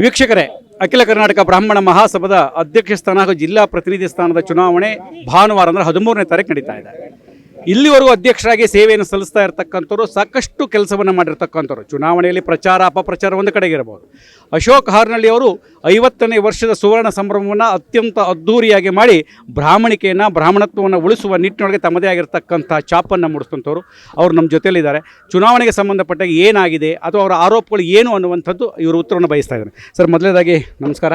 ವೀಕ್ಷಕರೇ, ಅಖಿಲ ಕರ್ನಾಟಕ ಬ್ರಾಹ್ಮಣ ಮಹಾಸಭಾದ ಅಧ್ಯಕ್ಷ ಸ್ಥಾನ ಹಾಗೂ ಜಿಲ್ಲಾ ಪ್ರತಿನಿಧಿ ಸ್ಥಾನದ ಚುನಾವಣೆ ಭಾನುವಾರ ಅಂದರೆ 13ನೇ ತಾರೀಕು ನಡೀತಾ ಇದೆ. ಇಲ್ಲಿವರೆಗೂ ಅಧ್ಯಕ್ಷರಾಗಿ ಸೇವೆಯನ್ನು ಸಲ್ಲಿಸ್ತಾ ಇರತಕ್ಕಂಥವ್ರು, ಸಾಕಷ್ಟು ಕೆಲಸವನ್ನು ಮಾಡಿರ್ತಕ್ಕಂಥವ್ರು. ಚುನಾವಣೆಯಲ್ಲಿ ಪ್ರಚಾರ ಅಪಪ್ರಚಾರ ಒಂದು ಕಡೆಗೆ ಇರಬಹುದು. ಅಶೋಕ್ ಹಾರ್ನಳ್ಳಿ ಅವರು 50ನೇ ವರ್ಷದ ಸುವರ್ಣ ಸಂಭ್ರಮವನ್ನು ಅತ್ಯಂತ ಅದ್ಧೂರಿಯಾಗಿ ಮಾಡಿ ಬ್ರಾಹ್ಮಣತ್ವವನ್ನು ಉಳಿಸುವ ನಿಟ್ಟಿನೊಳಗೆ ತಮ್ಮದೇ ಆಗಿರ್ತಕ್ಕಂಥ ಛಾಪನ್ನು ಮೂಡಿಸಿದಂಥವ್ರು. ಅವರು ನಮ್ಮ ಜೊತೆಯಲ್ಲಿದ್ದಾರೆ. ಚುನಾವಣೆಗೆ ಸಂಬಂಧಪಟ್ಟಾಗ ಏನಾಗಿದೆ ಅಥವಾ ಅವರ ಆರೋಪಗಳು ಏನು ಅನ್ನುವಂಥದ್ದು ಇವರು ಉತ್ತರವನ್ನು ಬಯಸ್ತಾ ಇದ್ದಾರೆ. ಸರ್, ಮೊದಲನೇದಾಗಿ ನಮಸ್ಕಾರ.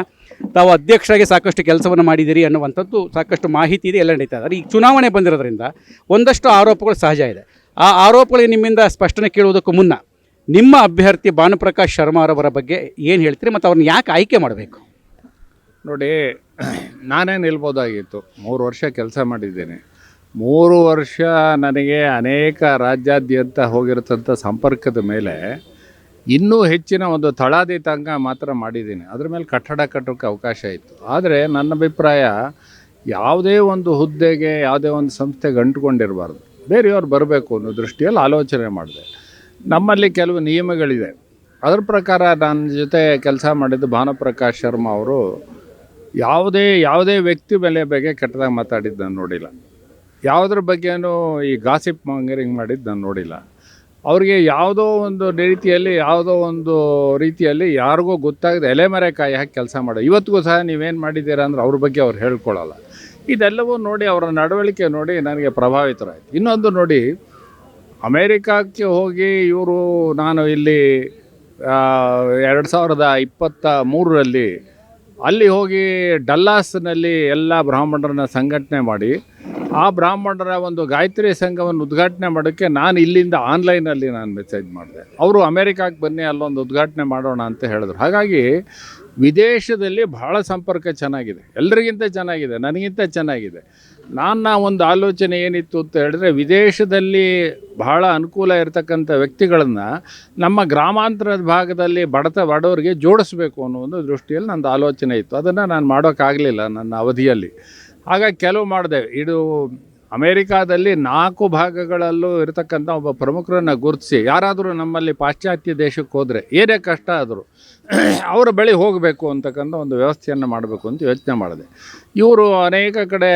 ತಾವು ಅಧ್ಯಕ್ಷರಾಗಿ ಸಾಕಷ್ಟು ಕೆಲಸವನ್ನು ಮಾಡಿದ್ದೀರಿ ಅನ್ನುವಂಥದ್ದು ಸಾಕಷ್ಟು ಮಾಹಿತಿ ಇದೆ, ಎಲ್ಲ ನಡೀತಾ ಇದ್ದಾರೆ. ಈಗ ಚುನಾವಣೆ ಬಂದಿರೋದ್ರಿಂದ ಒಂದಷ್ಟು ಆರೋಪಗಳು ಸಹಜ ಇದೆ. ಆ ಆರೋಪಗಳಿಗೆ ನಿಮ್ಮಿಂದ ಸ್ಪಷ್ಟನೆ ಕೇಳುವುದಕ್ಕೂ ಮುನ್ನ ನಿಮ್ಮ ಅಭ್ಯರ್ಥಿ ಭಾನುಪ್ರಕಾಶ್ ಶರ್ಮಾರವರ ಬಗ್ಗೆ ಏನು ಹೇಳ್ತೀರಿ ಮತ್ತು ಅವ್ರನ್ನ ಯಾಕೆ ಆಯ್ಕೆ ಮಾಡಬೇಕು? ನೋಡಿ, ನಾನೇ ನಿಲ್ಬೋದಾಗಿತ್ತು. 3 ವರ್ಷ ಕೆಲಸ ಮಾಡಿದ್ದೇನೆ. 3 ವರ್ಷ ನನಗೆ ಅನೇಕ ರಾಜ್ಯಾದ್ಯಂತ ಹೋಗಿರತಂಥ ಸಂಪರ್ಕದ ಮೇಲೆ ಇನ್ನೂ ಹೆಚ್ಚಿನ ಒಂದು ತಳಾದಿತಂಗ ಮಾತ್ರ ಮಾಡಿದ್ದೀನಿ. ಅದ್ರ ಮೇಲೆ ಕಟ್ಟಡ ಕಟ್ಟೋಕ್ಕೆ ಅವಕಾಶ ಇತ್ತು. ಆದರೆ ನನ್ನ ಅಭಿಪ್ರಾಯ, ಯಾವುದೇ ಒಂದು ಹುದ್ದೆಗೆ ಯಾವುದೇ ಒಂದು ಸಂಸ್ಥೆಗೆ ಅಂಟ್ಕೊಂಡಿರಬಾರ್ದು, ಬೇರೆಯವ್ರು ಬರಬೇಕು ಅನ್ನೋ ದೃಷ್ಟಿಯಲ್ಲಿ ಆಲೋಚನೆ ಮಾಡಿದೆ. ನಮ್ಮಲ್ಲಿ ಕೆಲವು ನಿಯಮಗಳಿದೆ. ಅದರ ಪ್ರಕಾರ ನನ್ನ ಜೊತೆ ಕೆಲಸ ಮಾಡಿದ್ದು ಭಾನುಪ್ರಕಾಶ್ ಶರ್ಮಾ ಅವರು ಯಾವುದೇ ವ್ಯಕ್ತಿ ಬಗ್ಗೆ ಕೆಟ್ಟದಾಗಿ ಮಾತಾಡಿದ್ದು ನಾನು ನೋಡಿಲ್ಲ. ಯಾವುದ್ರ ಬಗ್ಗೆನೂ ಈ ಗಾಸಿಪ್ ಮಾಂಗರಿಂಗ್ ಮಾಡಿದ್ದು ನಾನು ನೋಡಿಲ್ಲ. ಅವ್ರಿಗೆ ಯಾವುದೋ ಒಂದು ರೀತಿಯಲ್ಲಿ ಯಾರಿಗೂ ಗೊತ್ತಾಗದೆ ಎಲೆಮರೆಕಾಯಿ ಹಾಕಿ ಕೆಲಸ ಮಾಡೋದು. ಇವತ್ತಿಗೂ ಸಹ ನೀವೇನು ಮಾಡಿದ್ದೀರಾ ಅಂದರೆ ಅವ್ರ ಬಗ್ಗೆ ಅವ್ರು ಹೇಳ್ಕೊಳ್ಳಲ್ಲ. ಇದೆಲ್ಲವೂ ನೋಡಿ, ಅವರ ನಡವಳಿಕೆ ನೋಡಿ ನನಗೆ ಪ್ರಭಾವಿತರಾಯಿತು. ಇನ್ನೊಂದು ನೋಡಿ, ಅಮೇರಿಕಕ್ಕೆ ಹೋಗಿ ನಾನು ಇಲ್ಲಿ 2023ರಲ್ಲಿ ಅಲ್ಲಿ ಹೋಗಿ ಡಲ್ಲಾಸ್ನಲ್ಲಿ ಎಲ್ಲ ಬ್ರಾಹ್ಮಣರನ್ನ ಸಂಘಟನೆ ಮಾಡಿ ಆ ಬ್ರಾಹ್ಮಣರ ಒಂದು ಗಾಯತ್ರಿ ಸಂಘವನ್ನು ಉದ್ಘಾಟನೆ ಮಾಡೋಕ್ಕೆ ನಾನು ಇಲ್ಲಿಂದ ಆನ್ಲೈನಲ್ಲಿ ಮೆಸೇಜ್ ಮಾಡಿದೆ. ಅವರು ಅಮೇರಿಕಕ್ಕೆ ಬನ್ನಿ, ಅಲ್ಲೊಂದು ಉದ್ಘಾಟನೆ ಮಾಡೋಣ ಅಂತ ಹೇಳಿದ್ರು. ಹಾಗಾಗಿ ವಿದೇಶದಲ್ಲಿ ಬಹಳ ಸಂಪರ್ಕ ಚೆನ್ನಾಗಿದೆ, ಎಲ್ಲರಿಗಿಂತ ಚೆನ್ನಾಗಿದೆ, ನನಗಿಂತ ಚೆನ್ನಾಗಿದೆ. ನನ್ನ ಒಂದು ಆಲೋಚನೆ ಏನಿತ್ತು ಅಂತ ಹೇಳಿದ್ರೆ, ವಿದೇಶದಲ್ಲಿ ಬಹಳ ಅನುಕೂಲ ಇರತಕ್ಕಂಥ ವ್ಯಕ್ತಿಗಳನ್ನು ನಮ್ಮ ಗ್ರಾಮಾಂತರದ ಭಾಗದಲ್ಲಿ ಬಡವರಿಗೆ ಜೋಡಿಸ್ಬೇಕು ಅನ್ನೋ ಒಂದು ದೃಷ್ಟಿಯಲ್ಲಿ ನಂದು ಆಲೋಚನೆ ಇತ್ತು. ಅದನ್ನು ನಾನು ಮಾಡೋಕ್ಕಾಗಲಿಲ್ಲ ನನ್ನ ಅವಧಿಯಲ್ಲಿ. ಹಾಗಾಗಿ ಕೆಲವು ಮಾಡಿದೆ. ಇದು ಅಮೇರಿಕಾದಲ್ಲಿ 4 ಭಾಗಗಳಲ್ಲೂ ಇರತಕ್ಕಂಥ ಒಬ್ಬ ಪ್ರಮುಖರನ್ನು ಗುರುತಿಸಿ, ಯಾರಾದರೂ ನಮ್ಮಲ್ಲಿ ಪಾಶ್ಚಾತ್ಯ ದೇಶಕ್ಕೆ ಹೋದರೆ ಏನೇ ಕಷ್ಟ ಆದರೂ ಅವರ ಬಳಿ ಹೋಗಬೇಕು ಅಂತಕ್ಕಂಥ ಒಂದು ವ್ಯವಸ್ಥೆಯನ್ನು ಮಾಡಬೇಕು ಅಂತ ಯೋಚನೆ ಮಾಡಿದೆ. ಇವರು ಅನೇಕ ಕಡೆ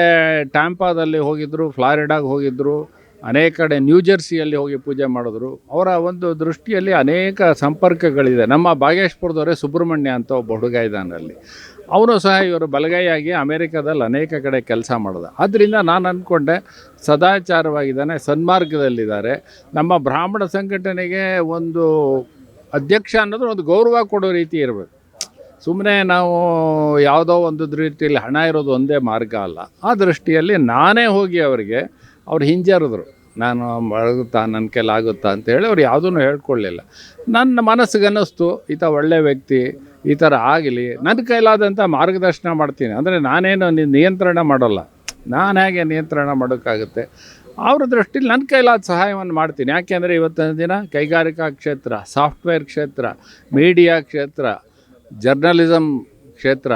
ಟ್ಯಾಂಪಾದಲ್ಲಿ ಹೋಗಿದ್ದರು, ಫ್ಲಾರಿಡಾಗೆ ಹೋಗಿದ್ದರು, ಅನೇಕ ಕಡೆ ನ್ಯೂಜೆರ್ಸಿಯಲ್ಲಿ ಹೋಗಿ ಪೂಜೆ ಮಾಡಿದ್ರು. ಅವರ ಒಂದು ದೃಷ್ಟಿಯಲ್ಲಿ ಅನೇಕ ಸಂಪರ್ಕಗಳಿದೆ. ನಮ್ಮ ಬಾಗೇಶ್ಪುರದವರೇ ಸುಬ್ರಹ್ಮಣ್ಯ ಅಂತ ಒಬ್ಬ ಹುಡುಗ ಇದ್ದಾನೆ ಅಲ್ಲಿ. ಅವನು ಸಹ ಇವರು ಬಲಗೈಯಾಗಿ ಅಮೇರಿಕಾದಲ್ಲಿ ಅನೇಕ ಕಡೆ ಕೆಲಸ ಮಾಡಿದ. ಆದ್ದರಿಂದ ನಾನು ಅಂದ್ಕೊಂಡೆ, ಸದಾಚಾರವಾಗಿದ್ದಾನೆ, ಸನ್ಮಾರ್ಗದಲ್ಲಿದ್ದಾರೆ. ನಮ್ಮ ಬ್ರಾಹ್ಮಣ ಸಂಘಟನೆಗೆ ಒಂದು ಅಧ್ಯಕ್ಷ ಅನ್ನೋದು ಒಂದು ಗೌರವ ಕೊಡೋ ರೀತಿ ಇರಬೇಕು. ಸುಮ್ಮನೆ ನಾವು ಯಾವುದೋ ಒಂದು ರೀತಿಯಲ್ಲಿ ಹಣ ಇರೋದು ಒಂದೇ ಮಾರ್ಗ ಅಲ್ಲ. ಆ ದೃಷ್ಟಿಯಲ್ಲಿ ನಾನೇ ಹೋಗಿ ಅವ್ರು ಹಿಂಜರಿದ್ರು. ನಾನು ನನ್ನ ಕೈಲಾಗುತ್ತಾ ಅಂತೇಳಿ ಅವ್ರು ಯಾವುದೂ ಹೇಳ್ಕೊಳ್ಳಿಲ್ಲ. ನನ್ನ ಮನಸ್ಸಿಗೆ ಅನ್ನಿಸ್ತು, ಈತ ಒಳ್ಳೆಯ ವ್ಯಕ್ತಿ, ಈ ಥರ ಆಗಲಿ, ನನ್ನ ಕೈಲಾದಂಥ ಮಾರ್ಗದರ್ಶನ ಮಾಡ್ತೀನಿ. ಅಂದರೆ ನಾನೇನು ನಿಯಂತ್ರಣ ಮಾಡೋಲ್ಲ, ನಾನು ಹೇಗೆ ನಿಯಂತ್ರಣ ಮಾಡೋಕ್ಕಾಗುತ್ತೆ. ಅವ್ರ ದೃಷ್ಟಿಲಿ ನನ್ನ ಕೈಲಾದ ಸಹಾಯವನ್ನು ಮಾಡ್ತೀನಿ. ಯಾಕೆಂದರೆ ಇವತ್ತಿನ ದಿನ ಕೈಗಾರಿಕಾ ಕ್ಷೇತ್ರ, ಸಾಫ್ಟ್ವೇರ್ ಕ್ಷೇತ್ರ, ಮೀಡಿಯಾ ಕ್ಷೇತ್ರ, ಜರ್ನಲಿಸಮ್ ಕ್ಷೇತ್ರ,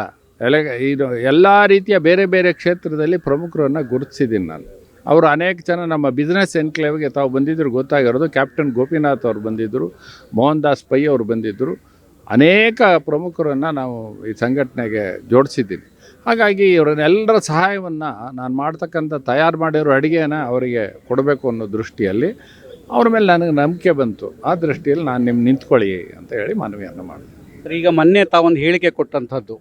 ಇದು ಎಲ್ಲ ರೀತಿಯ ಬೇರೆ ಬೇರೆ ಕ್ಷೇತ್ರದಲ್ಲಿ ಪ್ರಮುಖರನ್ನು ಗುರುತಿಸಿದ್ದೀನಿ ನಾನು. ಅವರು ಅನೇಕ ಜನ ನಮ್ಮ ಬಿಸ್ನೆಸ್ ಎನ್ಕ್ಲೇವ್ಗೆ ತಾವು ಬಂದಿದ್ದರು, ಗೊತ್ತಾಗಿರೋದು. ಕ್ಯಾಪ್ಟನ್ ಗೋಪಿನಾಥ್ ಅವರು ಬಂದಿದ್ದರು, ಮೋಹನ್ ದಾಸ್ ಪೈ ಅವರು ಬಂದಿದ್ದರು. ಅನೇಕ ಪ್ರಮುಖರನ್ನು ನಾವು ಈ ಸಂಘಟನೆಗೆ ಜೋಡಿಸಿದ್ದೀನಿ. ಹಾಗಾಗಿ ಇವರನ್ನೆಲ್ಲರ ಸಹಾಯವನ್ನು ನಾನು ಮಾಡ್ತಕ್ಕಂಥ ತಯಾರು ಮಾಡಿರೋ ಅಡುಗೆನ ಅವರಿಗೆ ಕೊಡಬೇಕು ಅನ್ನೋ ದೃಷ್ಟಿಯಲ್ಲಿ ಅವ್ರ ಮೇಲೆ ನನಗೆ ನಂಬಿಕೆ ಬಂತು. ಆ ದೃಷ್ಟಿಯಲ್ಲಿ ನಾನು ನಿಂತ್ಕೊಳ್ಳಿ ಅಂತ ಹೇಳಿ ಮನವಿಯನ್ನು ಮಾಡಿದೆ. ಈಗ ಮೊನ್ನೆ ತಾವೊಂದು ಹೇಳಿಕೆ ಕೊಟ್ಟಂಥದ್ದು,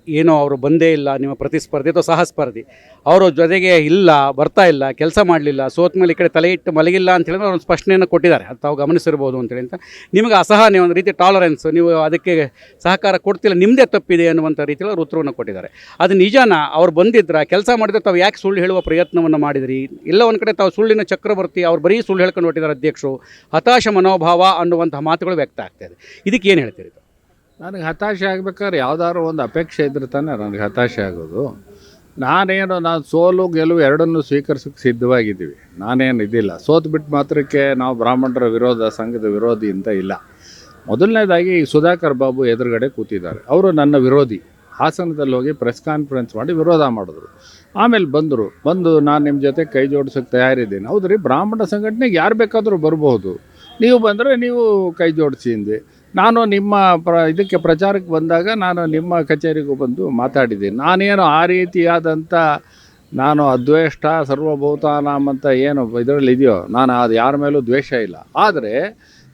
ಏನೋ ಅವರು ಬಂದೇ ಇಲ್ಲ, ನಿಮ್ಮ ಪ್ರತಿಸ್ಪರ್ಧಿ ಅಥವಾ ಸಹಸ್ಪರ್ಧಿ ಅವರು ಜೊತೆಗೆ ಬರ್ತಾ ಇಲ್ಲ, ಕೆಲಸ ಮಾಡಲಿಲ್ಲ, ಸೋತ ಮೇಲೆ ಈ ಕಡೆ ತಲೆ ಇಟ್ಟು ಮಲಗಿಲ್ಲ ಅಂತ ಹೇಳಿದ್ರೆ ಅವ್ರು ಸ್ಪಷ್ಟನೆಯನ್ನು ಕೊಟ್ಟಿದ್ದಾರೆ. ಅದು ತಾವು ಗಮನಿಸಿರ್ಬೋದು ಅಂತೇಳಿ. ಅಂತ ನಿಮಗೆ ಅಸಹನೆ, ಒಂದು ರೀತಿ ಟಾಲರೆನ್ಸ್, ನೀವು ಅದಕ್ಕೆ ಸಹಕಾರ ಕೊಡ್ತಿಲ್ಲ, ನಿಮ್ಮದೇ ತಪ್ಪಿದೆ ಅನ್ನುವಂಥ ರೀತಿಯಲ್ಲಿ ಅವ್ರು ಉತ್ತರವನ್ನು ಕೊಟ್ಟಿದ್ದಾರೆ. ಅದು ನಿಜಾನ? ಅವ್ರು ಬಂದಿದ್ರ, ಕೆಲಸ ಮಾಡಿದ್ರೆ ತಾವು ಯಾಕೆ ಸುಳ್ಳು ಹೇಳುವ ಪ್ರಯತ್ನವನ್ನು ಮಾಡಿದ್ರಿ? ಇಲ್ಲ ಒಂದು ಕಡೆ ತಾವು ಸುಳ್ಳಿನ ಚಕ್ರವರ್ತಿ, ಅವ್ರು ಬರೀ ಸುಳ್ಳು ಹೇಳ್ಕೊಂಡು ಹೊಟ್ಟಿದ್ದಾರೆ ಅಧ್ಯಕ್ಷರು, ಹತಾಶ ಮನೋಭಾವ ಅನ್ನುವಂಥ ಮಾತುಗಳು ವ್ಯಕ್ತ ಆಗ್ತಾಯಿದೆ. ಇದಕ್ಕೆ ಏನು ಹೇಳ್ತೀರಿ? ನನಗೆ ಹತಾಶೆ ಆಗಬೇಕಾದ್ರೆ ಯಾವುದಾದ್ರು ಒಂದು ಅಪೇಕ್ಷೆ ಇದ್ರೆ ತಾನೇ ನನಗೆ ಹತಾಶೆ ಆಗೋದು. ನಾನು ಸೋಲು ಗೆಲುವು ಎರಡನ್ನೂ ಸ್ವೀಕರಿಸೋಕ್ಕೆ ಸಿದ್ಧವಾಗಿದ್ದೀವಿ. ನಾನೇನು ಇದಿಲ್ಲ, ಸೋತು ಬಿಟ್ಟು ಮಾತ್ರಕ್ಕೆ ನಾವು ಬ್ರಾಹ್ಮಣರ ಸಂಘದ ವಿರೋಧಿ ಅಂತ ಇಲ್ಲ. ಮೊದಲನೇದಾಗಿ ಸುಧಾಕರ್ ಬಾಬು ಎದುರುಗಡೆ ಕೂತಿದ್ದಾರೆ. ಅವರು ನನ್ನ ವಿರೋಧಿ. ಹಾಸನದಲ್ಲಿ ಹೋಗಿ ಪ್ರೆಸ್ ಕಾನ್ಫರೆನ್ಸ್ ಮಾಡಿ ವಿರೋಧ ಮಾಡಿದ್ರು. ಆಮೇಲೆ ಬಂದು ನಾನು ನಿಮ್ಮ ಜೊತೆ ಕೈ ಜೋಡಿಸೋಕ್ಕೆ ತಯಾರಿದ್ದೀನಿ. ಹೌದು ರೀ, ಬ್ರಾಹ್ಮಣ ಸಂಘಟನೆಗೆ ಯಾರು ಬೇಕಾದರೂ ಬರ್ಬೋದು, ನೀವು ಬಂದರೆ ನೀವು ಕೈ ಜೋಡಿಸಿ ಅಂದೆ. ನಾನು ನಿಮ್ಮ ಇದಕ್ಕೆ ಪ್ರಚಾರಕ್ಕೆ ಬಂದಾಗ ನಾನು ನಿಮ್ಮ ಕಚೇರಿಗೂ ಬಂದು ಮಾತಾಡಿದ್ದೀನಿ. ನಾನೇನು ಆ ರೀತಿಯಾದಂಥ ನಾನು ಅದ್ವೇಷ್ಟ ಸರ್ವಭೂತಾನಾಂ ಅಂತ ಏನು ಇದರಲ್ಲಿ ಇದೆಯೋ, ನಾನು ಅದು ಯಾರ ಮೇಲೂ ದ್ವೇಷ ಇಲ್ಲ. ಆದರೆ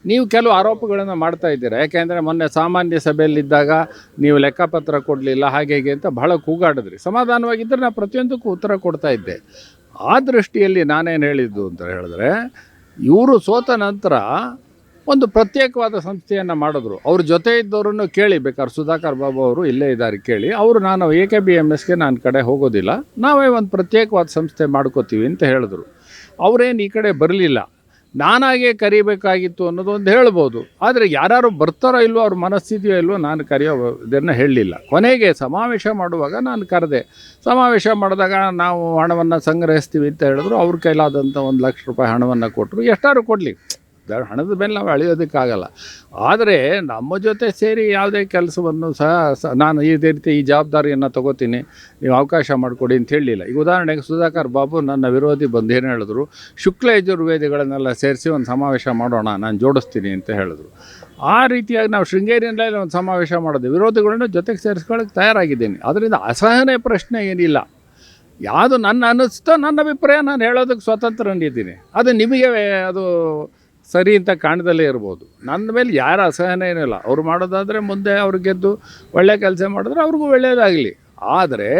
ನೀವು ಕೆಲವು ಆರೋಪಗಳನ್ನು ಮಾಡ್ತಾ ಇದ್ದೀರಾ. ಯಾಕೆಂದರೆ ಮೊನ್ನೆ ಸಾಮಾನ್ಯ ಸಭೆಯಲ್ಲಿದ್ದಾಗ ನೀವು ಲೆಕ್ಕಪತ್ರ ಕೊಡಲಿಲ್ಲ ಹಾಗೆ ಹೀಗೆ ಅಂತ ಬಹಳ ಕೂಗಾಡಿದ್ರಿ. ಸಮಾಧಾನವಾಗಿದ್ದರೆ ನಾನು ಪ್ರತಿಯೊಂದಕ್ಕೂ ಉತ್ತರ ಕೊಡ್ತಾ ಇದ್ದೆ. ಆ ದೃಷ್ಟಿಯಲ್ಲಿ ನಾನೇನು ಹೇಳಿದ್ದು ಅಂತ ಹೇಳಿದ್ರೆ, ಇವರು ಸೋತ ನಂತರ ಒಂದು ಪ್ರತ್ಯೇಕವಾದ ಸಂಸ್ಥೆಯನ್ನು ಮಾಡಿದ್ರು. ಅವ್ರ ಜೊತೆ ಇದ್ದವರನ್ನು ಕೇಳಿ, ಬೇಕಾದ್ರೆ ಸುಧಾಕರ್ ಬಾಬು ಅವರು ಇಲ್ಲೇ ಇದ್ದಾರೆ ಕೇಳಿ. ಅವರು ನಾನು AKBMSಗೆ ನಾನು ಕಡೆ ಹೋಗೋದಿಲ್ಲ, ನಾವೇ ಒಂದು ಪ್ರತ್ಯೇಕವಾದ ಸಂಸ್ಥೆ ಮಾಡ್ಕೋತೀವಿ ಅಂತ ಹೇಳಿದ್ರು. ಅವರೇನು ಈ ಕಡೆ ಬರಲಿಲ್ಲ. ನಾನಾಗೇ ಕರಿಬೇಕಾಗಿತ್ತು ಅನ್ನೋದು ಒಂದು ಹೇಳ್ಬೋದು. ಆದರೆ ಯಾರು ಬರ್ತಾರೋ ಇಲ್ವೋ, ಅವ್ರ ಮನಸ್ಥಿತಿಯೋ ಇಲ್ವೋ, ನಾನು ಕರೆಯೋ ಇದನ್ನು ಹೇಳಲಿಲ್ಲ. ಕೊನೆಗೆ ಸಮಾವೇಶ ಮಾಡುವಾಗ ನಾನು ಕರೆದೆ. ಸಮಾವೇಶ ಮಾಡಿದಾಗ ನಾವು ಹಣವನ್ನು ಸಂಗ್ರಹಿಸ್ತೀವಿ ಅಂತ ಹೇಳಿದ್ರು. ಅವ್ರ ಕೈಲಾದಂಥ 1 ಲಕ್ಷ ರೂಪಾಯಿ ಹಣವನ್ನು ಕೊಟ್ಟರು. ಎಷ್ಟಾದ್ರು ಕೊಡಲಿ, ಹಣದ ಮೇಲೆ ನಾವು ಅಳೆಯೋದಕ್ಕಾಗಲ್ಲ. ಆದರೆ ನಮ್ಮ ಜೊತೆ ಸೇರಿ ಯಾವುದೇ ಕೆಲಸವನ್ನು ಸಹ ನಾನು ಈ ರೀತಿ ಈ ಜವಾಬ್ದಾರಿಯನ್ನು ತಗೋತೀನಿ, ನೀವು ಅವಕಾಶ ಮಾಡಿಕೊಡಿ ಅಂತ ಹೇಳಲಿಲ್ಲ. ಈಗ ಉದಾಹರಣೆಗೆ ಸುಧಾಕರ್ ಬಾಬು ನನ್ನ ವಿರೋಧಿ ಬಂದು ಏನು ಹೇಳಿದ್ರು, ಶುಕ್ಲ ಯಜುರ್ವೇದಿಗಳನ್ನೆಲ್ಲ ಸೇರಿಸಿ ಒಂದು ಸಮಾವೇಶ ಮಾಡೋಣ, ನಾನು ಜೋಡಿಸ್ತೀನಿ ಅಂತ ಹೇಳಿದ್ರು. ಆ ರೀತಿಯಾಗಿ ನಾವು ಶೃಂಗೇರಿಯಲ್ಲೇ ಒಂದು ಸಮಾವೇಶ ಮಾಡೋದು, ವಿರೋಧಿಗಳನ್ನ ಜೊತೆಗೆ ಸೇರಿಸ್ಕೊಳ್ಳೋಕ್ಕೆ ತಯಾರಾಗಿದ್ದೀನಿ. ಅದರಿಂದ ಅಸಹನೆ ಪ್ರಶ್ನೆ ಏನಿಲ್ಲ. ಯಾವುದು ನನ್ನ ಅನ್ನಿಸ್ತೋ ನನ್ನ ಅಭಿಪ್ರಾಯ ನಾನು ಹೇಳೋದಕ್ಕೆ ಸ್ವತಂತ್ರನಿದ್ದೀನಿ. ಅದು ನಿಮಗೆ ಅದು ಸರಿ ಅಂತ ಕಾಣದಲ್ಲೇ ಇರ್ಬೋದು. ನನ್ನ ಮೇಲೆ ಯಾರ ಅಸಹನೆ ಏನಿಲ್ಲ. ಅವ್ರು ಮಾಡೋದಾದರೆ ಮುಂದೆ ಅವ್ರು ಗೆದ್ದು ಒಳ್ಳೆ ಕೆಲಸ ಮಾಡಿದ್ರೆ ಅವ್ರಿಗೂ ಒಳ್ಳೆಯದಾಗಲಿ. ಆದರೆ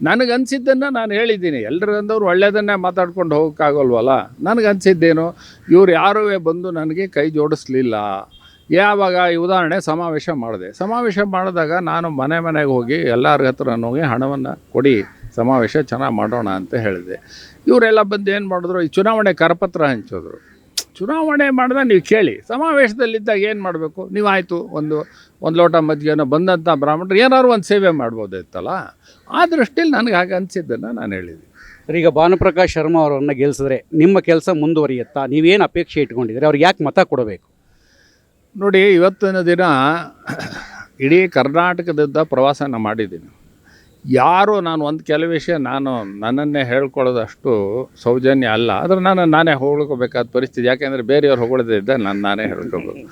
ನನಗನ್ಸಿದ್ದನ್ನು ನಾನು ಹೇಳಿದ್ದೀನಿ. ಎಲ್ರಿಗಂದವ್ರು ಒಳ್ಳೆಯದನ್ನೇ ಮಾತಾಡ್ಕೊಂಡು ಹೋಗೋಕ್ಕಾಗಲ್ವಲ್ಲ. ನನಗನ್ಸಿದ್ದೇನು, ಇವ್ರು ಯಾರೂ ಬಂದು ನನಗೆ ಕೈ ಜೋಡಿಸ್ಲಿಲ್ಲ. ಯಾವಾಗ ಈ ಉದಾಹರಣೆ ಸಮಾವೇಶ ಮಾಡಿದೆ. ಸಮಾವೇಶ ಮಾಡಿದಾಗ ನಾನು ಮನೆಗೆ ಹೋಗಿ ಎಲ್ಲರ ಹತ್ರ ಹೋಗಿ ಹಣವನ್ನು ಕೊಡಿ, ಸಮಾವೇಶ ಚೆನ್ನಾಗಿ ಮಾಡೋಣ ಅಂತ ಹೇಳಿದೆ. ಇವರೆಲ್ಲ ಬಂದು ಏನು ಮಾಡಿದ್ರು, ಈ ಚುನಾವಣೆ ಕರಪತ್ರ ಹಂಚೋದ್ರು. ಚುನಾವಣೆ ಮಾಡಿದಾಗ ನೀವು ಕೇಳಿ, ಸಮಾವೇಶದಲ್ಲಿದ್ದಾಗ ಏನು ಮಾಡಬೇಕು ನೀವು? ಆಯಿತು, ಒಂದು ಲೋಟ ಮಜ್ಜಿಗೆನೋ ಬಂದಂಥ ಬ್ರಾಹ್ಮಣರು ಏನಾದ್ರು ಒಂದು ಸೇವೆ ಮಾಡ್ಬೋದಿತ್ತಲ್ಲ. ಆ ದೃಷ್ಟಿಯಲ್ಲಿ ನನಗೆ ಹಾಗೆ ಅನಿಸಿದ್ದನ್ನು ನಾನು ಹೇಳಿದ್ದೀನಿ. ಈಗ ಭಾನುಪ್ರಕಾಶ್ ಶರ್ಮಾ ಅವರನ್ನು ಗೆಲ್ಲಿಸಿದ್ರೆ ನಿಮ್ಮ ಕೆಲಸ ಮುಂದುವರಿಯುತ್ತಾ? ನೀವೇನು ಅಪೇಕ್ಷೆ ಇಟ್ಕೊಂಡಿದ್ದೀರಿ? ಅವ್ರಿಗೆ ಯಾಕೆ ಮತ ಕೊಡಬೇಕು? ನೋಡಿ, ಇವತ್ತಿನ ದಿನ ಇಡೀ ಕರ್ನಾಟಕದಿಂದ ಪ್ರವಾಸನ ಮಾಡಿದ್ದೀನಿ. ಯಾರು ನಾನು ಒಂದು ಕೆಲವು ವಿಷಯ ನಾನು ನನ್ನನ್ನೇ ಹೇಳ್ಕೊಳ್ಳೋದಷ್ಟು ಸೌಜನ್ಯ ಅಲ್ಲ. ಆದರೆ ನಾನೇ ಹೊಗಳ್ಕೋಬೇಕಾದ ಪರಿಸ್ಥಿತಿ. ಯಾಕೆಂದರೆ ಬೇರೆಯವ್ರು ಹೊಗಳದೇ ಇದ್ದ ನಾನೇ ಹೇಳ್ಕೋಬೇಕು.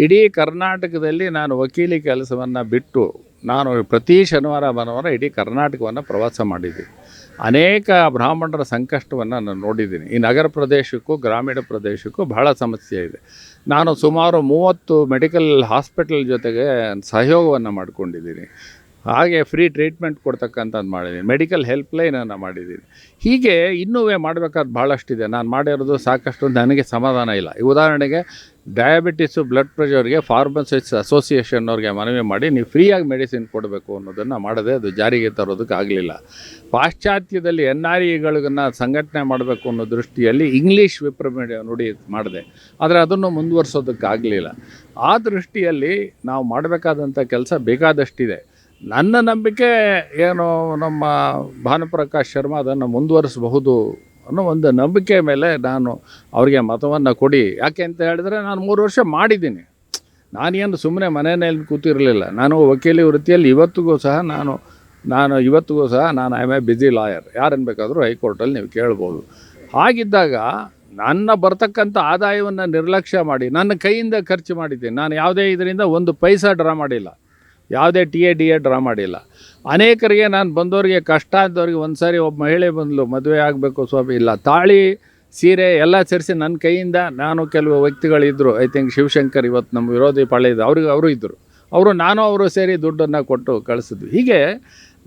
ಇಡೀ ಕರ್ನಾಟಕದಲ್ಲಿ ನಾನು ವಕೀಲಿ ಕೆಲಸವನ್ನು ಬಿಟ್ಟು ನಾನು ಪ್ರತಿ ಶನಿವಾರ ಭಾನುವಾರ ಇಡೀ ಕರ್ನಾಟಕವನ್ನು ಪ್ರವಾಸ ಮಾಡಿದ್ದೀನಿ. ಅನೇಕ ಬ್ರಾಹ್ಮಣರ ಸಂಕಷ್ಟವನ್ನು ನಾನು ನೋಡಿದ್ದೀನಿ. ಈ ನಗರ ಪ್ರದೇಶಕ್ಕೂ ಗ್ರಾಮೀಣ ಪ್ರದೇಶಕ್ಕೂ ಬಹಳ ಸಮಸ್ಯೆ ಇದೆ. ನಾನು ಸುಮಾರು 30 ಮೆಡಿಕಲ್ ಹಾಸ್ಪಿಟಲ್ ಜೊತೆಗೆ ಸಹಯೋಗವನ್ನು ಮಾಡಿಕೊಂಡಿದ್ದೀನಿ. ಹಾಗೆ ಫ್ರೀ ಟ್ರೀಟ್ಮೆಂಟ್ ಕೊಡ್ತಕ್ಕಂಥದ್ದು ಮಾಡಿದ್ದೀನಿ. ಮೆಡಿಕಲ್ ಹೆಲ್ಪ್ಲೈನನ್ನು ಮಾಡಿದ್ದೀನಿ. ಹೀಗೆ ಇನ್ನೂ ಮಾಡಬೇಕಾದ ಭಾಳಷ್ಟಿದೆ. ನಾನು ಮಾಡಿರೋದು ಸಾಕಷ್ಟು ನನಗೆ ಸಮಾಧಾನ ಇಲ್ಲ. ಈ ಉದಾಹರಣೆಗೆ ಡಯಾಬಿಟಿಸು, ಬ್ಲಡ್ ಪ್ರೆಷರ್ಗೆ ಫಾರ್ಮಸಿಸ್ಟ್ ಅಸೋಸಿಯೇಷನ್ ಅವ್ರಿಗೆ ಮನವಿ ಮಾಡಿ ನೀವು ಫ್ರೀಯಾಗಿ ಮೆಡಿಸಿನ್ ಕೊಡಬೇಕು ಅನ್ನೋದನ್ನು ಮಾಡದೆ ಅದು ಜಾರಿಗೆ ತರೋದಕ್ಕೆ ಆಗಲಿಲ್ಲ. ಪಾಶ್ಚಾತ್ಯದಲ್ಲಿ NREಗಳಿಗನ್ನು ಸಂಘಟನೆ ಮಾಡಬೇಕು ಅನ್ನೋ ದೃಷ್ಟಿಯಲ್ಲಿ ಇಂಗ್ಲೀಷ್ ವಿಪ್ರಮಿಡ್ ನುಡಿ ಮಾಡಿದೆ. ಆದರೆ ಅದನ್ನು ಮುಂದುವರ್ಸೋದಕ್ಕಾಗಲಿಲ್ಲ. ಆ ದೃಷ್ಟಿಯಲ್ಲಿ ನಾವು ಮಾಡಬೇಕಾದಂಥ ಕೆಲಸ ಬೇಕಾದಷ್ಟಿದೆ. ನನ್ನ ನಂಬಿಕೆ ಏನು, ನಮ್ಮ ಭಾನುಪ್ರಕಾಶ್ ಶರ್ಮಾ ಅದನ್ನು ಮುಂದುವರಿಸಬಹುದು ಅನ್ನೋ ಒಂದು ನಂಬಿಕೆ ಮೇಲೆ ನಾನು ಅವರಿಗೆ ಮತವನ್ನು ಕೊಡಿ. ಯಾಕೆ ಅಂತ ಹೇಳಿದ್ರೆ ನಾನು 3 ವರ್ಷ ಮಾಡಿದ್ದೀನಿ. ನಾನೇನು ಸುಮ್ಮನೆ ಮನೆಯಲ್ಲಿ ಕೂತಿರಲಿಲ್ಲ. ನಾನು ವಕೀಲಿ ವೃತ್ತಿಯಲ್ಲಿ ಇವತ್ತಿಗೂ ಸಹ ನಾನು I am a busy lawyer. ಯಾರನ್ನು ಬೇಕಾದರೂ ಹೈಕೋರ್ಟಲ್ಲಿ ನೀವು ಕೇಳ್ಬೋದು. ಹಾಗಿದ್ದಾಗ ನನ್ನ ಬರ್ತಕ್ಕಂಥ ಆದಾಯವನ್ನು ನಿರ್ಲಕ್ಷ್ಯ ಮಾಡಿ ನನ್ನ ಕೈಯಿಂದ ಖರ್ಚು ಮಾಡಿದ್ದೀನಿ. ನಾನು ಯಾವುದೇ ಇದರಿಂದ 1 ಪೈಸಾ ಡ್ರಾ ಮಾಡಿಲ್ಲ, ಯಾವುದೇ DA ಡ್ರಾ ಮಾಡಿಲ್ಲ. ಅನೇಕರಿಗೆ ನಾನು ಬಂದವರಿಗೆ, ಕಷ್ಟ ಆದವ್ರಿಗೆ, ಒಂದು ಸಾರಿ ಒಬ್ಬ ಮಹಿಳೆ ಬಂದಳು, ಮದುವೆ ಆಗಬೇಕು ಸ್ವಾಮಿ, ಇಲ್ಲ ತಾಳಿ ಸೀರೆ ಎಲ್ಲ ಸೇರಿಸಿ ನನ್ನ ಕೈಯಿಂದ, ನಾನು ಕೆಲವು ವ್ಯಕ್ತಿಗಳಿದ್ದರು, ಐ ಥಿಂಕ್ ಶಿವಶಂಕರ್ ಇವತ್ತು ನಮ್ಮ ವಿರೋಧಿ ಪಾಳೆ ಇದೆ, ಅವರು ಇದ್ದರು, ಅವರು ಸೇರಿ ದುಡ್ಡನ್ನು ಕೊಟ್ಟು ಕಳಿಸಿದ್ವಿ. ಹೀಗೆ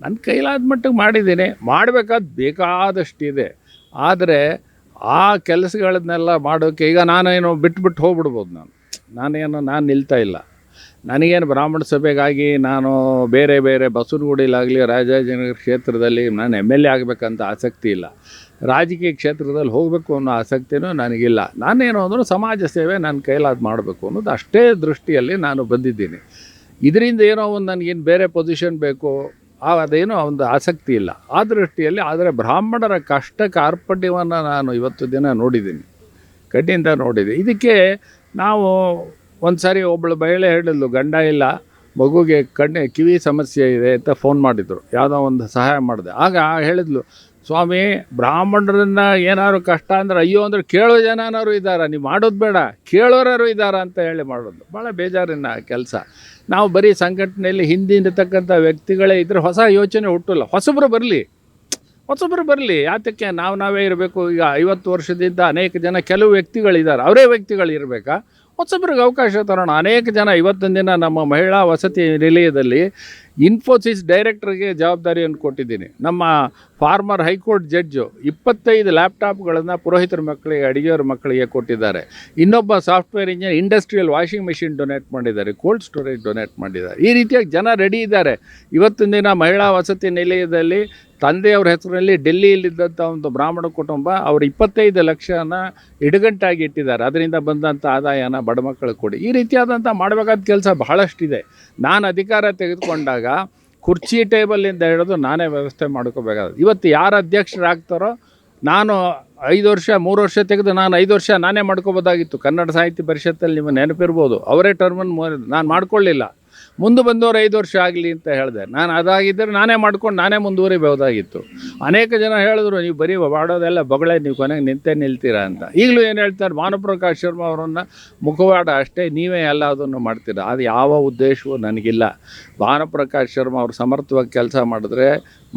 ನನ್ನ ಕೈಲಾದ ಮಟ್ಟಿಗೆ ಮಾಡಿದ್ದೀನಿ. ಮಾಡಬೇಕಾದ ಬೇಕಾದಷ್ಟಿದೆ. ಆದರೆ ಆ ಕೆಲಸಗಳನ್ನೆಲ್ಲ ಮಾಡೋಕ್ಕೆ ಈಗ ನಾನೇನು ಬಿಟ್ಬಿಟ್ಟು ಹೋಗ್ಬಿಡ್ಬೋದು. ನಾನು ನಿಲ್ತಾ ಇಲ್ಲ. ನನಗೇನು ಬ್ರಾಹ್ಮಣ ಸಭೆಗಾಗಿ ನಾನು ಬೇರೆ ಬಸವನಗುಡಿಲಾಗಲಿ ರಾಜಾಜಿನಗರ ಕ್ಷೇತ್ರದಲ್ಲಿ ನಾನು MLA ಆಗಬೇಕಂತ ಆಸಕ್ತಿ ಇಲ್ಲ. ರಾಜಕೀಯ ಕ್ಷೇತ್ರದಲ್ಲಿ ಹೋಗಬೇಕು ಅನ್ನೋ ಆಸಕ್ತಿನೂ ನನಗಿಲ್ಲ. ನಾನೇನು ಅಂದರೂ ಸಮಾಜ ಸೇವೆ ನನ್ನ ಕೈಲಾದ ಮಾಡಬೇಕು ಅನ್ನೋದು ಅಷ್ಟೇ ದೃಷ್ಟಿಯಲ್ಲಿ ನಾನು ಬಂದಿದ್ದೀನಿ. ಇದರಿಂದ ಏನೋ ಒಂದು ನನಗೇನು ಬೇರೆ ಪೊಸಿಷನ್ ಬೇಕು ಅದೇನೋ ಒಂದು ಆಸಕ್ತಿ ಇಲ್ಲ ಆ ದೃಷ್ಟಿಯಲ್ಲಿ. ಆದರೆ ಬ್ರಾಹ್ಮಣರ ಕಷ್ಟ ಕಾರ್ಪಣ್ಯವನ್ನು ನಾನು ಇವತ್ತು ದಿನ ನೋಡಿದ್ದೀನಿ, ಕಣ್ಣಿಂದ ನೋಡಿದೆ. ಇದಕ್ಕೆ ನಾವು ಒಂದು ಸಾರಿ ಒಬ್ಬಳು ಮಹಿಳೆ ಹೇಳಿದ್ಲು, ಗಂಡ ಇಲ್ಲ, ಮಗುಗೆ ಕಿವಿ ಸಮಸ್ಯೆ ಇದೆ ಅಂತ ಫೋನ್ ಮಾಡಿದ್ರು. ಯಾವುದೋ ಒಂದು ಸಹಾಯ ಮಾಡಿದೆ. ಆಗ ಹೇಳಿದ್ಲು, ಸ್ವಾಮಿ, ಬ್ರಾಹ್ಮಣರನ್ನ ಏನಾದ್ರು ಕಷ್ಟ ಅಂದ್ರೆ ಅಯ್ಯೋ ಅಂದ್ರೆ ಕೇಳೋ ಜನನಾರು ಇದ್ದಾರೆ, ನೀವು ಮಾಡೋದು ಬೇಡ ಕೇಳೋರು ಇದ್ದಾರೆ ಅಂತ ಹೇಳಿ ಮಾಡೋದು ಭಾಳ ಬೇಜಾರಿನ ಕೆಲಸ. ನಾವು ಬರೀ ಸಂಘಟನೆಯಲ್ಲಿ ಹಿಂದಿರ್ತಕ್ಕಂಥ ವ್ಯಕ್ತಿಗಳೇ ಇದ್ದರೆ ಹೊಸ ಯೋಚನೆ ಹುಟ್ಟಲ್ಲ. ಹೊಸಬ್ರು ಬರಲಿ, ಯಾತಕ್ಕೆ ನಾವೇ ಇರಬೇಕು? ಈಗ 50 ವರ್ಷದಿಂದ ಅನೇಕ ಜನ ಕೆಲವು ವ್ಯಕ್ತಿಗಳಿದ್ದಾರೆ, ಅವರೇ ವ್ಯಕ್ತಿಗಳು ಇರಬೇಕಾ? ಹೊಸಬ್ರಿಗೆ ಅವಕಾಶ ತರೋಣ. ಅನೇಕ ಜನ ಇವತ್ತಿನ ದಿನ ನಮ್ಮ ಮಹಿಳಾ ವಸತಿ ನಿಲಯದಲ್ಲಿ ಇನ್ಫೋಸಿಸ್ ಡೈರೆಕ್ಟರ್ಗೆ ಜವಾಬ್ದಾರಿಯನ್ನು ಕೊಟ್ಟಿದ್ದೀನಿ. ನಮ್ಮ ಫಾರ್ಮರ್ ಹೈಕೋರ್ಟ್ ಜಡ್ಜು 25 ಲ್ಯಾಪ್ಟಾಪ್ಗಳನ್ನು ಪುರೋಹಿತರ ಮಕ್ಕಳಿಗೆ, ಅಡುಗೆಯವ್ರ ಮಕ್ಕಳಿಗೆ ಕೊಟ್ಟಿದ್ದಾರೆ. ಇನ್ನೊಬ್ಬ software engineer industrial washing machine donate ಮಾಡಿದ್ದಾರೆ, ಕೋಲ್ಡ್ ಸ್ಟೋರೇಜ್ ಡೊನೇಟ್ ಮಾಡಿದ್ದಾರೆ. ಈ ರೀತಿಯಾಗಿ ಜನ ರೆಡಿ ಇದ್ದಾರೆ. ಇವತ್ತಿನ ದಿನ ಮಹಿಳಾ ವಸತಿ ನಿಲಯದಲ್ಲಿ ತಂದೆಯವ್ರ ಹೆಸರಲ್ಲಿ ಡೆಲ್ಲಿಯಲ್ಲಿದ್ದಂಥ ಒಂದು ಬ್ರಾಹ್ಮಣ ಕುಟುಂಬ ಅವರು 25 ಲಕ್ಷನ ಇಡುಗಂಟಾಗಿ ಇಟ್ಟಿದ್ದಾರೆ. ಅದರಿಂದ ಬಂದಂಥ ಆದಾಯನ ಬಡ ಮಕ್ಕಳಿಗೆ ಕೊಡಿ. ಈ ರೀತಿಯಾದಂಥ ಮಾಡಬೇಕಾದ ಕೆಲಸ ಬಹಳಷ್ಟಿದೆ. ನಾನು ಅಧಿಕಾರ ತೆಗೆದುಕೊಂಡಾಗ ಕುರ್ಚಿ ಟೇಬಲಿಂದ ಹಿಡಿದು ನಾನೇ ವ್ಯವಸ್ಥೆ ಮಾಡ್ಕೋಬೇಕಾದ್ರೆ, ಇವತ್ತು ಯಾರು ಅಧ್ಯಕ್ಷರಾಗ್ತಾರೋ ನಾನು 5 ವರ್ಷ 3 ವರ್ಷ ತೆಗೆದು ನಾನು 5 ವರ್ಷ ನಾನೇ ಮಾಡ್ಕೋಬೋದಾಗಿತ್ತು. ಕನ್ನಡ ಸಾಹಿತ್ಯ ಪರಿಷತ್ತಲ್ಲಿ ನಿಮ್ಮ ನೆನಪಿರ್ಬೋದು, ಅವರೇ ಟರ್ಮನ್ನು ನಾನು ಮಾಡ್ಕೊಳ್ಳಿಲ್ಲ. ಮುಂದೆ ಬಂದವರು 5 ವರ್ಷ ಆಗಲಿ ಅಂತ ಹೇಳಿದೆ. ನಾನು ಅದಾಗಿದ್ದರೆ ನಾನೇ ಮಾಡ್ಕೊಂಡು ನಾನೇ ಮುಂದುವರಿಬಹುದಾಗಿತ್ತು. ಅನೇಕ ಜನ ಹೇಳಿದ್ರು, ನೀವು ಬರೀ ಮಾಡೋದೆಲ್ಲ ಬೊಗಳೆ, ನೀವು ಕೊನೆಗೆ ನಿಲ್ತೀರಾ ಅಂತ. ಈಗಲೂ ಏನು ಹೇಳ್ತಾರೆ, ಭಾನುಪ್ರಕಾಶ್ ಶರ್ಮಾ ಅವರನ್ನು ಮುಖವಾಡ ಅಷ್ಟೇ, ನೀವೇ ಎಲ್ಲ ಅದನ್ನು ಮಾಡ್ತೀರಾ. ಅದು ಯಾವ ಉದ್ದೇಶವೂ ನನಗಿಲ್ಲ. ಭಾನುಪ್ರಕಾಶ್ ಶರ್ಮಾ ಅವರು ಸಮರ್ಥವಾಗಿ ಕೆಲಸ ಮಾಡಿದ್ರೆ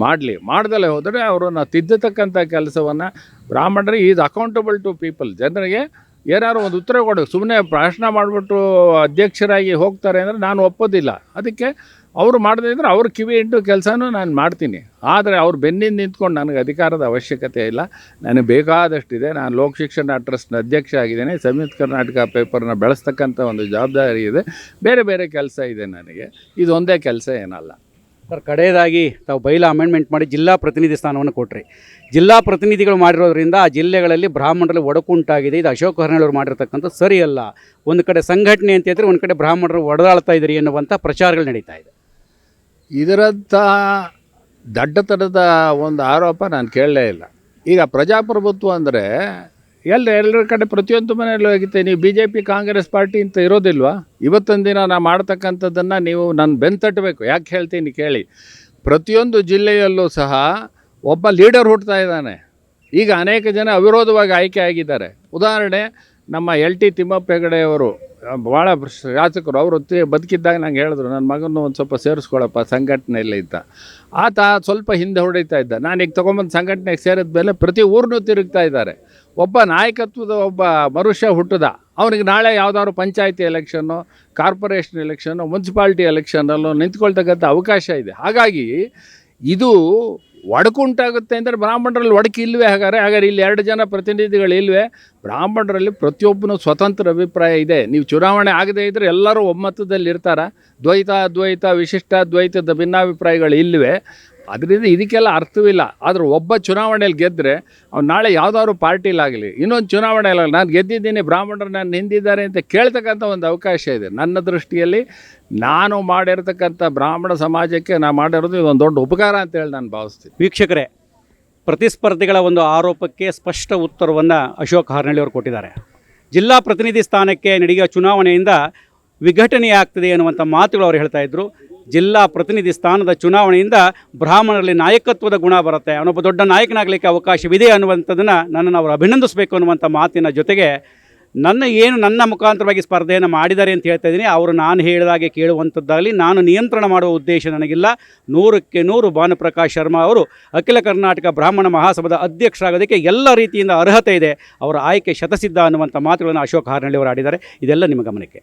ಮಾಡಲಿ, ಮಾಡ್ದಲೇ ಹೋದರೆ ಅವರನ್ನು ತಿದ್ದತಕ್ಕಂಥ ಕೆಲಸವನ್ನು ಬ್ರಾಹ್ಮಣರಿಗೆ ಈಸ್ ಅಕೌಂಟಬಲ್ ಟು ಪೀಪಲ್. ಜನರಿಗೆ ಏನಾದ್ರು ಒಂದು ಉತ್ತರ ಕೊಡು. ಸುಮ್ಮನೆ ಭಾಷಣ ಮಾಡಿಬಿಟ್ಟು ಅಧ್ಯಕ್ಷರಾಗಿ ಹೋಗ್ತಾರೆ ಅಂದರೆ ನಾನು ಒಪ್ಪೋದಿಲ್ಲ. ಅದಕ್ಕೆ ಅವರು ಮಾಡದೇ ಇದ್ದರೆ ಅವ್ರ ಕಿವಿ ಇಂಟು ಕೆಲಸನೂ ನಾನು ಮಾಡ್ತೀನಿ. ಆದರೆ ಅವ್ರು ಬೆನ್ನಿಂದ ನಿಂತ್ಕೊಂಡು ನನಗೆ ಅಧಿಕಾರದ ಅವಶ್ಯಕತೆ ಇಲ್ಲ. ನನಗೆ ಬೇಕಾದಷ್ಟಿದೆ. ನಾನು ಲೋಕ ಶಿಕ್ಷಣ ಟ್ರಸ್ಟ್ನ ಅಧ್ಯಕ್ಷ ಆಗಿದ್ದೇನೆ. ಸಂಯುಕ್ತ ಕರ್ನಾಟಕ ಪೇಪರ್ನ ಬೆಳೆಸ್ತಕ್ಕಂಥ ಒಂದು ಜವಾಬ್ದಾರಿ ಇದೆ. ಬೇರೆ ಬೇರೆ ಕೆಲಸ ಇದೆ ನನಗೆ. ಇದೊಂದೇ ಕೆಲಸ ಏನಲ್ಲ. ಸರ್, ಕಡೆಯದಾಗಿ ತಾವು ಬೈಲಾ ಅಮೆಂಡ್ಮೆಂಟ್ ಮಾಡಿ ಜಿಲ್ಲಾ ಪ್ರತಿನಿಧಿ ಸ್ಥಾನವನ್ನು ಕೊಟ್ರಿ. ಜಿಲ್ಲಾ ಪ್ರತಿನಿಧಿಗಳು ಮಾಡಿರೋದ್ರಿಂದ ಆ ಜಿಲ್ಲೆಗಳಲ್ಲಿ ಬ್ರಾಹ್ಮಣರಲ್ಲಿ ಒಡಕುಂಟಾಗಿದೆ. ಇದು ಅಶೋಕ್ ಹರ್ನಾಳ್ ಮಾಡಿರ್ತಕ್ಕಂಥ ಸರಿಯಲ್ಲ. ಒಂದು ಕಡೆ ಸಂಘಟನೆ ಅಂತ ಹೇಳಿದ್ರೆ ಒಂದು ಕಡೆ ಬ್ರಾಹ್ಮಣರು ಒಡೆದಾಳ್ತಾ ಇದ್ದೀರಿ ಎನ್ನುವಂಥ ಪ್ರಚಾರಗಳು ನಡೀತಾ ಇದೆ. ಇದರಂಥ ದಡ್ಡತನದ ಒಂದು ಆರೋಪ ನಾನು ಕೇಳಲೇ ಇಲ್ಲ. ಈಗ ಪ್ರಜಾಪ್ರಭುತ್ವ ಅಂದರೆ ಎಲ್ಲರ ಕಡೆ ಪ್ರತಿಯೊಂದು ಮನೆಯಲ್ಲೂ ಹೋಗುತ್ತೆ. ನೀವು BJP ಕಾಂಗ್ರೆಸ್ ಪಾರ್ಟಿ ಅಂತ ಇರೋದಿಲ್ವಾ? ಇವತ್ತಿನ ದಿನ ನಾನು ಮಾಡ್ತಕ್ಕಂಥದ್ದನ್ನು ನೀವು ನನ್ನ ಬೆಂತಟ್ಟಬೇಕು. ಯಾಕೆ ಹೇಳ್ತೀನಿ ಕೇಳಿ. ಪ್ರತಿಯೊಂದು ಜಿಲ್ಲೆಯಲ್ಲೂ ಸಹ ಒಬ್ಬ ಲೀಡರ್ ಹುಡ್ತಾ ಇದ್ದಾನೆ. ಈಗ ಅನೇಕ ಜನ ಅವಿರೋಧವಾಗಿ ಆಯ್ಕೆ ಆಗಿದ್ದಾರೆ. ಉದಾಹರಣೆ, ನಮ್ಮ LT ತಿಮ್ಮಪ್ಪ ಹೆಗಡೆಯವರು ಭಾಳ ಶಾಸಕರು. ಅವರು ಬದುಕಿದ್ದಾಗ ನಂಗೆ ಹೇಳಿದ್ರು, ನನ್ನ ಮಗನೂ ಒಂದು ಸ್ವಲ್ಪ ಸೇರಿಸ್ಕೊಳಪ್ಪ ಸಂಘಟನೆಯಲ್ಲೇ ಇದ್ದ. ಆತ ಸ್ವಲ್ಪ ಹಿಂದೆ ಹೊಡಿತಾ ಇದ್ದ. ನಾನೀಗ ತೊಗೊಂಬಂದು ಸಂಘಟನೆಗೆ ಸೇರಿದ ಮೇಲೆ ಪ್ರತಿ ಊರನ್ನೂ ತಿರುಗ್ತಾ ಇದ್ದಾರೆ. ಒಬ್ಬ ನಾಯಕತ್ವದ ಒಬ್ಬ ಮನುಷ್ಯ ಹುಟ್ಟಿದ. ಅವನಿಗೆ ನಾಳೆ ಯಾವುದಾದ್ರು ಪಂಚಾಯತಿ ಎಲೆಕ್ಷನ್ನು, ಕಾರ್ಪೊರೇಷನ್ ಎಲೆಕ್ಷನ್ನು, ಮುನ್ಸಿಪಾಲ್ಟಿ ಎಲೆಕ್ಷನಲ್ಲೂ ನಿಂತ್ಕೊಳ್ತಕ್ಕಂಥ ಅವಕಾಶ ಇದೆ. ಹಾಗಾಗಿ ಇದು ಒಡಕುಂಟಾಗುತ್ತೆ ಅಂದರೆ ಬ್ರಾಹ್ಮಣರಲ್ಲಿ ಒಡಕು ಇಲ್ಲವೇ? ಹಾಗಾದ್ರೆ ಇಲ್ಲಿ 2 ಜನ ಪ್ರತಿನಿಧಿಗಳು ಇಲ್ಲವೇ? ಬ್ರಾಹ್ಮಣರಲ್ಲಿ ಪ್ರತಿಯೊಬ್ಬನೂ ಸ್ವತಂತ್ರ ಅಭಿಪ್ರಾಯ ಇದೆ. ನೀವು ಚುನಾವಣೆ ಆಗದೇ ಇದ್ದರೆ ಎಲ್ಲರೂ ಒಮ್ಮತದಲ್ಲಿ ಇರ್ತಾರೆ. ದ್ವೈತ, ಅದ್ವೈತ, ವಿಶಿಷ್ಟ ದ್ವೈತದ ಭಿನ್ನಾಭಿಪ್ರಾಯಗಳು ಇಲ್ಲವೇ? ಅದರಿಂದ ಇದಕ್ಕೆಲ್ಲ ಅರ್ಥವಿಲ್ಲ. ಆದರೆ ಒಬ್ಬ ಚುನಾವಣೆಯಲ್ಲಿ ಗೆದ್ದರೆ ಅವ್ನು ನಾಳೆ ಯಾವುದಾದ್ರು ಪಾರ್ಟಿಲಾಗಲಿ, ಇನ್ನೊಂದು ಚುನಾವಣೆಯಲ್ಲಿ ನಾನು ಗೆದ್ದಿದ್ದೀನಿ, ಬ್ರಾಹ್ಮಣರು ನಾನು ನಿಂದಿದ್ದಾರೆ ಅಂತ ಕೇಳ್ತಕ್ಕಂಥ ಒಂದು ಅವಕಾಶ ಇದೆ. ನನ್ನ ದೃಷ್ಟಿಯಲ್ಲಿ ನಾನು ಮಾಡಿರ್ತಕ್ಕಂಥ ಬ್ರಾಹ್ಮಣ ಸಮಾಜಕ್ಕೆ ನಾನು ಮಾಡಿರೋದು ಇದೊಂದು ದೊಡ್ಡ ಉಪಕಾರ ಅಂತೇಳಿ ನಾನು ಭಾವಿಸ್ತೀನಿ. ವೀಕ್ಷಕರೇ, ಪ್ರತಿಸ್ಪರ್ಧಿಗಳ ಒಂದು ಆರೋಪಕ್ಕೆ ಸ್ಪಷ್ಟ ಉತ್ತರವನ್ನು ಅಶೋಕ್ ಹಾರ್ನಳ್ಳಿ ಅವರು ಕೊಟ್ಟಿದ್ದಾರೆ. ಜಿಲ್ಲಾ ಪ್ರತಿನಿಧಿ ಸ್ಥಾನಕ್ಕೆ ನಡೆಯುವ ಚುನಾವಣೆಯಿಂದ ವಿಘಟನೆಯಾಗ್ತದೆ ಅನ್ನುವಂಥ ಮಾತುಗಳು ಅವರು ಹೇಳ್ತಾ ಇದ್ದರು. ಜಿಲ್ಲಾ ಪ್ರತಿನಿಧಿ ಸ್ಥಾನದ ಚುನಾವಣೆಯಿಂದ ಬ್ರಾಹ್ಮಣರಲ್ಲಿ ನಾಯಕತ್ವದ ಗುಣ ಬರುತ್ತೆ, ಅವನೊಬ್ಬ ದೊಡ್ಡ ನಾಯಕನಾಗಲಿಕ್ಕೆ ಅವಕಾಶವಿದೆ ಅನ್ನುವಂಥದ್ದನ್ನು ನನ್ನನ್ನು ಅವರು ಅಭಿನಂದಿಸಬೇಕು ಅನ್ನುವಂಥ ಮಾತಿನ ಜೊತೆಗೆ ನನ್ನ ಮುಖಾಂತರವಾಗಿ ಸ್ಪರ್ಧೆಯನ್ನು ಮಾಡಿದ್ದಾರೆ ಅಂತ ಹೇಳ್ತಾ ಇದ್ದೀನಿ. ಅವರು ನಾನು ಹೇಳಿದಾಗೆ ಕೇಳುವಂಥದ್ದಾಗಲಿ ನಾನು ನಿಯಂತ್ರಣ ಮಾಡುವ ಉದ್ದೇಶ ನನಗಿಲ್ಲ. 100ಕ್ಕೆ 100 ಭಾನುಪ್ರಕಾಶ್ ಶರ್ಮಾ ಅವರು ಅಖಿಲ ಕರ್ನಾಟಕ ಬ್ರಾಹ್ಮಣ ಮಹಾಸಭಾದ ಅಧ್ಯಕ್ಷರಾಗೋದಕ್ಕೆ ಎಲ್ಲ ರೀತಿಯಿಂದ ಅರ್ಹತೆ ಇದೆ. ಅವರ ಆಯ್ಕೆ ಶತಸಿದ್ಧ ಅನ್ನುವಂಥ ಮಾತುಗಳನ್ನು ಅಶೋಕ್ ಹಾರ್ನಳ್ಳಿ ಅವರು ಆಡಿದ್ದಾರೆ. ಇದೆಲ್ಲ ನಿಮ್ಮ ಗಮನಕ್ಕೆ.